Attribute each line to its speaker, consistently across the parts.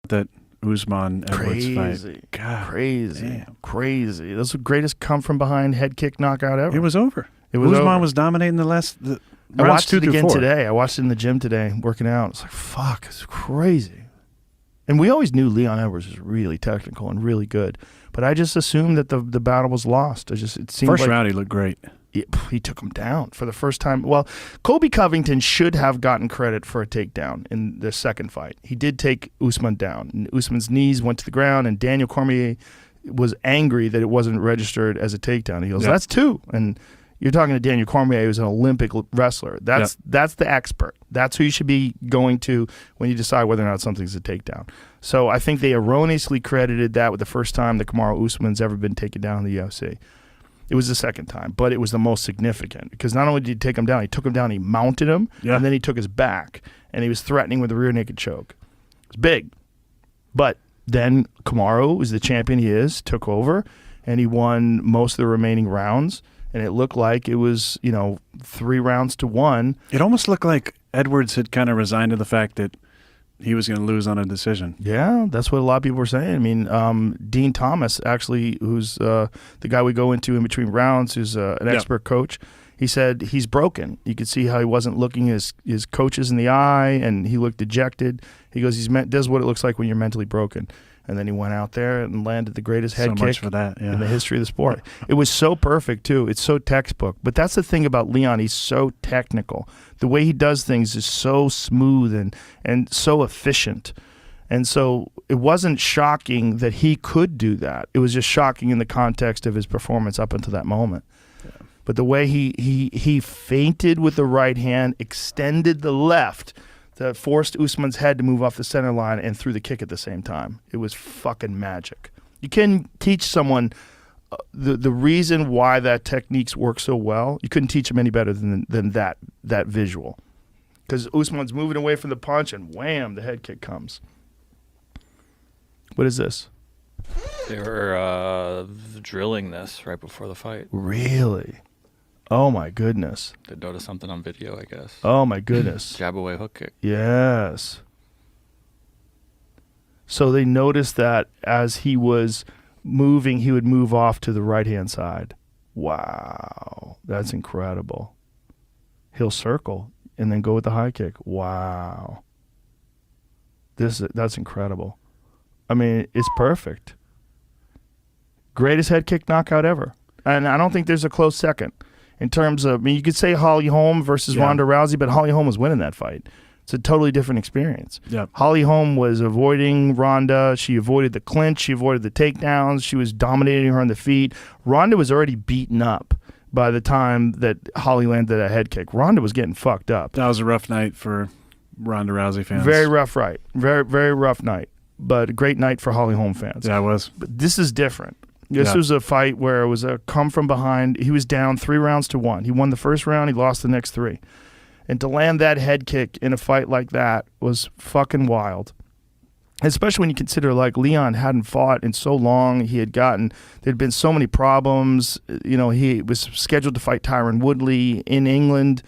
Speaker 1: that Usman-Edwards fight. God,
Speaker 2: crazy. That's the greatest come from behind head kick knockout ever.
Speaker 1: It was over.
Speaker 2: Usman
Speaker 1: was dominating the last.
Speaker 2: I watched it again today. I watched it in the gym today, working out. It's like, fuck, it's crazy. And we always knew Leon Edwards was really technical and really good, but I just assumed that the battle was lost. It seemed
Speaker 1: first
Speaker 2: like
Speaker 1: round he looked great.
Speaker 2: He took him down for the first time. Well, Colby Covington should have gotten credit for a takedown in the second fight. He did take Usman down. And Usman's knees went to the ground, and Daniel Cormier was angry that it wasn't registered as a takedown. He goes, "That's two." And you're talking to Daniel Cormier, who's an Olympic wrestler. That's the expert. That's who you should be going to when you decide whether or not something's a takedown. So I think they erroneously credited that with the first time that Kamaru Usman's ever been taken down in the UFC. It was the second time, but it was the most significant because not only did he take him down, he took him down, he mounted him, and then he took his back, and he was threatening with a rear naked choke. It was big. But then Kamaru was the champion he is, took over, and he won most of the remaining rounds, and it looked like it was, 3 rounds to 1.
Speaker 1: It almost looked like Edwards had kind of resigned to the fact that he was going to lose on a decision.
Speaker 2: Yeah, that's what a lot of people were saying. I mean, Dean Thomas, actually, who's the guy we go into in between rounds, who's an expert coach, he said he's broken. You could see how he wasn't looking his coaches in the eye, and he looked dejected. He goes, this is what it looks like when you're mentally broken. And then he went out there and landed the greatest head kick
Speaker 1: for that,
Speaker 2: in the history of the sport. It was so perfect, too. It's so textbook. But that's the thing about Leon. He's so technical. The way he does things is so smooth and so efficient. And so it wasn't shocking that he could do that. It was just shocking in the context of his performance up until that moment. Yeah. But the way he feinted with the right hand, extended the left, that forced Usman's head to move off the center line and threw the kick at the same time. It was fucking magic. You can teach someone the reason why that techniques work so well. You couldn't teach them any better than that visual. Because Usman's moving away from the punch and wham, the head kick comes. What is this?
Speaker 3: They were drilling this right before the fight.
Speaker 2: Really? Oh, my goodness.
Speaker 3: They noticed something on video, I guess.
Speaker 2: Oh, my goodness.
Speaker 3: Jab away hook kick.
Speaker 2: Yes. So they noticed that as he was moving, he would move off to the right-hand side. Wow. That's incredible. He'll circle and then go with the high kick. Wow. That's incredible. I mean, it's perfect. Greatest head kick knockout ever. And I don't think there's a close second. In terms of, you could say Holly Holm versus Ronda Rousey, but Holly Holm was winning that fight. It's a totally different experience.
Speaker 1: Yep.
Speaker 2: Holly Holm was avoiding Ronda. She avoided the clinch. She avoided the takedowns. She was dominating her on the feet. Ronda was already beaten up by the time that Holly landed a head kick. Ronda was getting fucked up.
Speaker 1: That was a rough night for Ronda Rousey fans.
Speaker 2: Very rough night. Very, very rough night. But a great night for Holly Holm fans.
Speaker 1: Yeah, it was.
Speaker 2: But this is different. This was a fight where it was a come from behind. He was down 3 rounds to 1. He won the first round. He lost the next 3. And to land that head kick in a fight like that was fucking wild. Especially when you consider, like, Leon hadn't fought in so long. There'd been so many problems. He was scheduled to fight Tyron Woodley in England.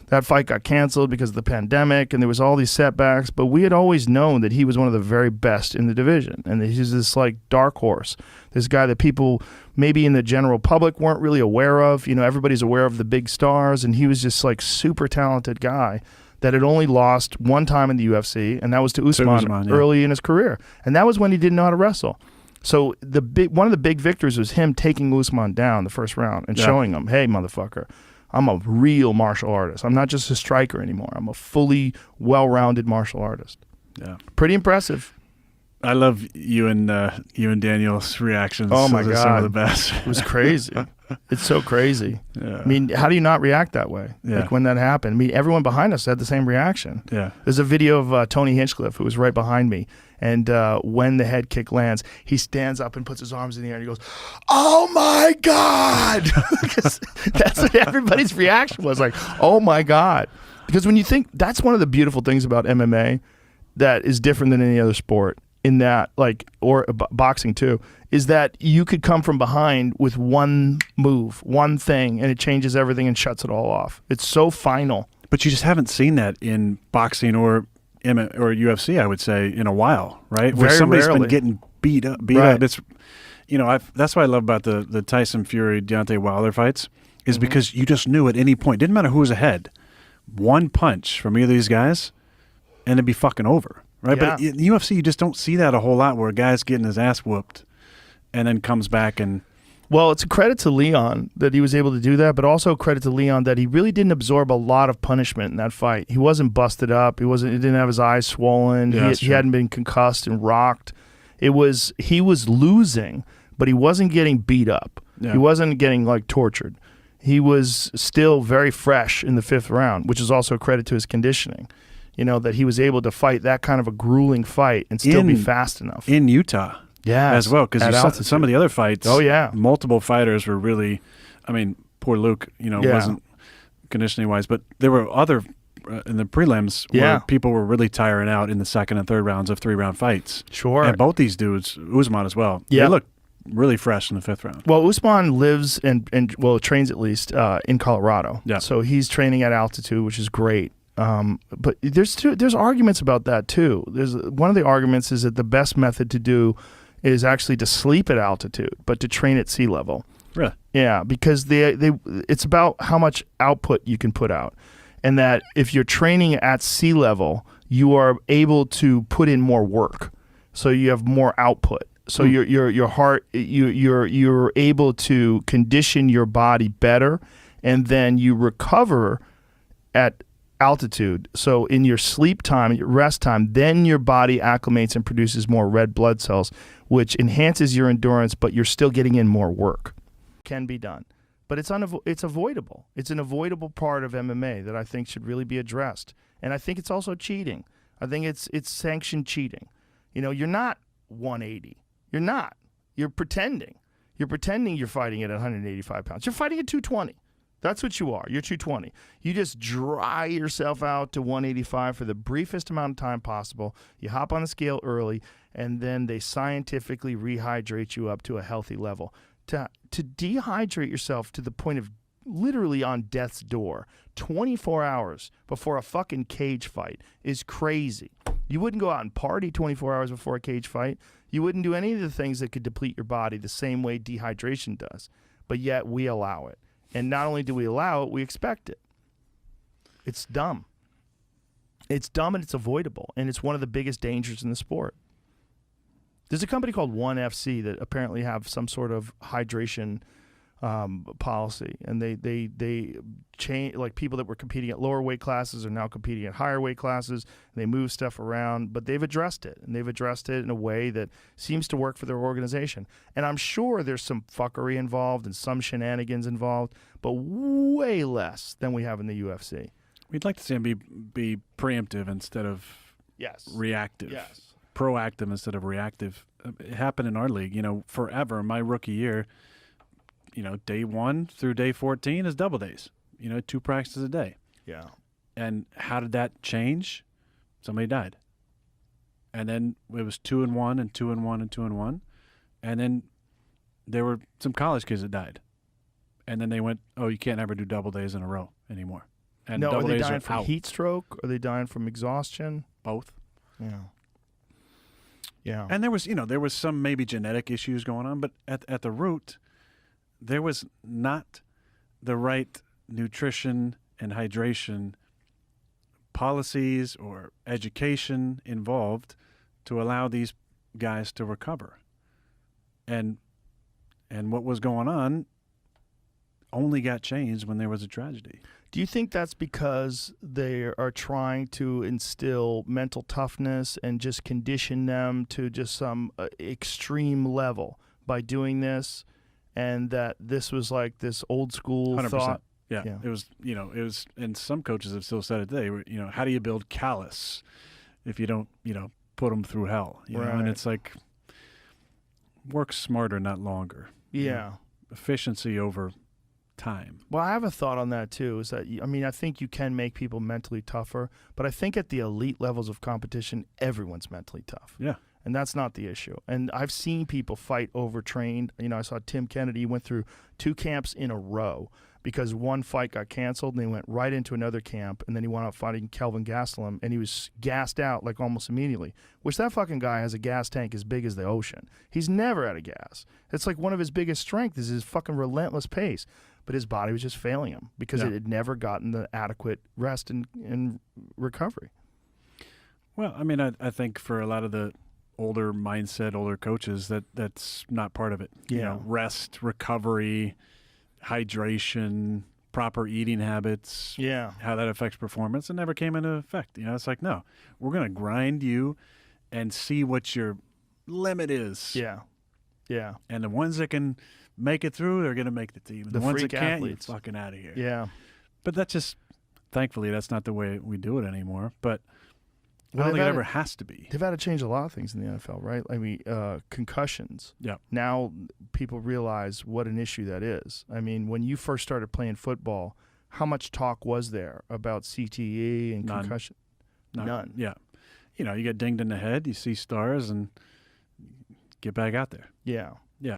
Speaker 2: That fight got canceled because of the pandemic, and there was all these setbacks. But we had always known that he was one of the very best in the division, and that he's this like dark horse, this guy that people maybe in the general public weren't really aware of. Everybody's aware of the big stars, and he was just like super talented guy that had only lost one time in the UFC, and that was to Usman early in his career, and that was when he didn't know how to wrestle. So one of the big victories was him taking Usman down the first round and showing him, hey, motherfucker, I'm a real martial artist. I'm not just a striker anymore. I'm a fully well-rounded martial artist.
Speaker 1: Yeah,
Speaker 2: pretty impressive.
Speaker 1: I love you and Daniel's reactions.
Speaker 2: Oh my
Speaker 1: God,
Speaker 2: God,
Speaker 1: some of the best.
Speaker 2: It was crazy. It's so crazy.
Speaker 1: Yeah.
Speaker 2: I mean, how do you not react that way?
Speaker 1: Yeah.
Speaker 2: Like when that happened. I mean, everyone behind us had the same reaction.
Speaker 1: Yeah.
Speaker 2: There's a video of Tony Hinchcliffe, who was right behind me, and when the head kick lands, he stands up and puts his arms in the air and he goes, "Oh my God!" That's what everybody's reaction was, like, "Oh my God!" Because when you think, that's one of the beautiful things about MMA that is different than any other sport. In that, like, or boxing too, is that you could come from behind with one move, one thing, and it changes everything and shuts it all off. It's so final.
Speaker 1: But you just haven't seen that in boxing or or UFC, I would say, in a while, right? Where
Speaker 2: Very
Speaker 1: somebody's
Speaker 2: rarely.
Speaker 1: been getting beat up.
Speaker 2: Right.
Speaker 1: It's, that's what I love about the Tyson Fury Deontay Wilder fights is because you just knew at any point, didn't matter who was ahead, one punch from either of these guys, and it'd be fucking over, right?
Speaker 2: Yeah.
Speaker 1: But in UFC, you just don't see that a whole lot, where a guy's getting his ass whooped, and then comes back and.
Speaker 2: Well, it's a credit to Leon that he was able to do that, but also a credit to Leon that he really didn't absorb a lot of punishment in that fight. He wasn't busted up. He didn't have his eyes swollen.
Speaker 1: Yeah,
Speaker 2: he hadn't been concussed and rocked. He was losing, but he wasn't getting beat up.
Speaker 1: Yeah.
Speaker 2: He wasn't getting like tortured. He was still very fresh in the 5th round, which is also a credit to his conditioning. That he was able to fight that kind of a grueling fight and still be fast enough.
Speaker 1: In Utah.
Speaker 2: Yeah,
Speaker 1: as well, because some of the other fights, multiple fighters were really, I mean, poor Luke, wasn't conditioning wise, but there were other in the prelims where people were really tiring out in the 2nd and 3rd rounds of 3-round fights.
Speaker 2: Sure,
Speaker 1: and both these dudes, Usman as well, they looked really fresh in the 5th round.
Speaker 2: Well, Usman lives and trains at least in Colorado.
Speaker 1: Yeah,
Speaker 2: so he's training at altitude, which is great. But there's arguments about that too. One of the arguments is that the best method to do is actually to sleep at altitude, but to train at sea level.
Speaker 1: Really?
Speaker 2: Yeah, because it's about how much output you can put out. And that if you're training at sea level, you are able to put in more work. So you have more output. So your heart, you're able to condition your body better, and then you recover at altitude. So in your sleep time, your rest time, then your body acclimates and produces more red blood cells, which enhances your endurance, but you're still getting in more work. Can be done. But it's avoidable. It's an avoidable part of MMA that I think should really be addressed. And I think it's also cheating. I think it's sanctioned cheating. You're not 180. You're not. You're pretending. You're pretending you're fighting at 185 pounds. You're fighting at 220. That's what you are. You're 220. You just dry yourself out to 185 for the briefest amount of time possible. You hop on the scale early, and then they scientifically rehydrate you up to a healthy level. To dehydrate yourself to the point of literally on death's door 24 hours before a fucking cage fight is crazy. You wouldn't go out and party 24 hours before a cage fight. You wouldn't do any of the things that could deplete your body the same way dehydration does. But yet we allow it. And not only do we allow it, we expect it. It's dumb. It's dumb and it's avoidable. And it's one of the biggest dangers in the sport. There's a company called ONE FC that apparently have some sort of hydration policy. And they change, like people that were competing at lower weight classes are now competing at higher weight classes. They move stuff around, but they've addressed it. And they've addressed it in a way that seems to work for their organization. And I'm sure there's some fuckery involved and some shenanigans involved, but way less than we have in the UFC.
Speaker 1: We'd like to see them be preemptive instead of reactive.
Speaker 2: Yes.
Speaker 1: Proactive instead of reactive. It happened in our league, forever. My rookie year, day 1 through day 14 is double days, 2 practices a day.
Speaker 2: Yeah.
Speaker 1: And how did that change? Somebody died. And then it was 2 and 1 and 2 and 1 and 2 and 1. And then there were some college kids that died. And then they went, oh, you can't ever do double days in a row anymore. And
Speaker 2: no,
Speaker 1: double
Speaker 2: are they
Speaker 1: days
Speaker 2: dying
Speaker 1: are
Speaker 2: from
Speaker 1: out.
Speaker 2: heat stroke? Are they dying from exhaustion?
Speaker 1: Both.
Speaker 2: Yeah. Yeah.
Speaker 1: And there was some maybe genetic issues going on, but at the root, there was not the right nutrition and hydration policies or education involved to allow these guys to recover. And what was going on only got changed when there was a tragedy.
Speaker 2: Do you think that's because they are trying to instill mental toughness and just condition them to just some extreme level by doing this, and that this was like this old school
Speaker 1: 100%.
Speaker 2: thought?
Speaker 1: Yeah. It was, and some coaches have still said it today, how do you build callous if you don't, put them through hell? You know? And it's like, work smarter, not longer.
Speaker 2: Yeah.
Speaker 1: Efficiency over time.
Speaker 2: Well, I have a thought on that too, is that, I think you can make people mentally tougher, but I think at the elite levels of competition, everyone's mentally tough.
Speaker 1: Yeah.
Speaker 2: And that's not the issue. And I've seen people fight overtrained. I saw Tim Kennedy went through 2 camps in a row because one fight got canceled and he went right into another camp, and then he wound up fighting Kelvin Gastelum, and he was gassed out like almost immediately, which that fucking guy has a gas tank as big as the ocean. He's never out of gas. It's like one of his biggest strengths is his fucking relentless pace, but his body was just failing him because it had never gotten the adequate rest and recovery.
Speaker 1: Well, I mean, I think for a lot of the older mindset, older coaches, that's not part of it. You know, rest, recovery, hydration, proper eating habits, how that affects performance, it never came into effect. You know, it's like, no, we're going to grind you and see what your limit is.
Speaker 2: Yeah.
Speaker 1: And the ones that can make it through, they're going to make the team. And the ones that can't, you're
Speaker 2: athletes.
Speaker 1: fucking out of here.
Speaker 2: Yeah.
Speaker 1: But that's just, thankfully, that's not the way we do it anymore. But I
Speaker 2: Well,
Speaker 1: don't think it
Speaker 2: they've
Speaker 1: ever
Speaker 2: had
Speaker 1: has to be.
Speaker 2: They've had to change a lot of things in the NFL, right? I mean, concussions.
Speaker 1: Yeah.
Speaker 2: Now people realize what an issue that is. I mean, when you first started playing football, how much talk was there about CTE and concussion? None.
Speaker 1: Yeah. You know, you get dinged in the head, you see stars, and get back out there.
Speaker 2: Yeah.
Speaker 1: Yeah.